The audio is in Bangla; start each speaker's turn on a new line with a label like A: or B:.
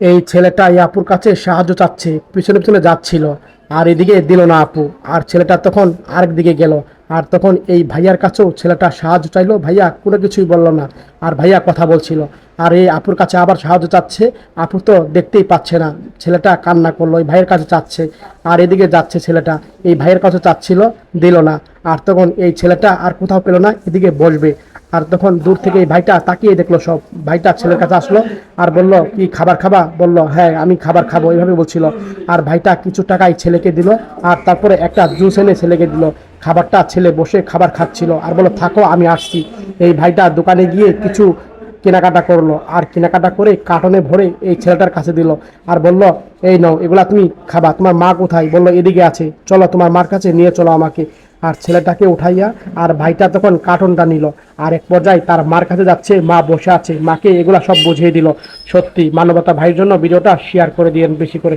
A: এই ছেলেটা এই আপুর কাছে সাহায্য চাচ্ছে, পিছনে পিছনে যাচ্ছিল, আর এদিকে দিল না আপু। আর ছেলেটা তখন আরেক দিকে গেল, আর তখন এই ভাইয়ার কাছেও ছেলেটা সাহায্য চাইলো, ভাইয়া কোনো কিছুই বলল না। আর ভাইয়া কথা বলছিল, আর এই আপুর কাছে আবার সাহায্য চাচ্ছে। আপু তো দেখতেই পাচ্ছে না, ছেলেটা কান্না করলো, এই ভাইয়ের কাছে চাচ্ছে। আর এদিকে যাচ্ছে ছেলেটা, এই ভাইয়ের কাছে চাচ্ছিল, দিল না। আর তখন এই ছেলেটা আর কোথাও পেল না, এদিকে বসবে। আর তখন দূর থেকে এই ভাইটা তাকিয়ে দেখলো সব, ভাইটা ছেলের কাছে আসলো আর বলল, কি খাবার খাবা? বলল, হ্যাঁ আমি খাবার খাবো, এইভাবে বলছিল। আর ভাইটা কিছু টাকাই ছেলেকে দিল, আর তারপরে একটা জুস এনে ছেলেকে দিল। খাবারটা ছেলে বসে খাবার খাচ্ছিল, আর বললো, থাকো আমি আসছি। এই ভাইটা দোকানে গিয়ে কিছু কেনাকাটা করলো, আর কেনাকাটা করে কার্টনে ভরে এই ছেলেটার কাছে দিল। আর বলল, এই নাও, এগুলা তুমি খাবা। তোমার মা কোথায়? বললো, এদিকে আছে, চলো তোমার মার কাছে নিয়ে চলো আমাকে। আর ছেলেটাকে উঠাইয়া আর ভাইটা তখন কার্টনটা নিল। আর এক পর্যায়ে তার মার কাছে যাচ্ছে, মা বসে আছে, মাকে এগুলা সব বুঝিয়ে দিল। সত্যি মানবতা ভাইয়ের জন্য ভিডিওটা শেয়ার করে দিয়েন বেশি করে।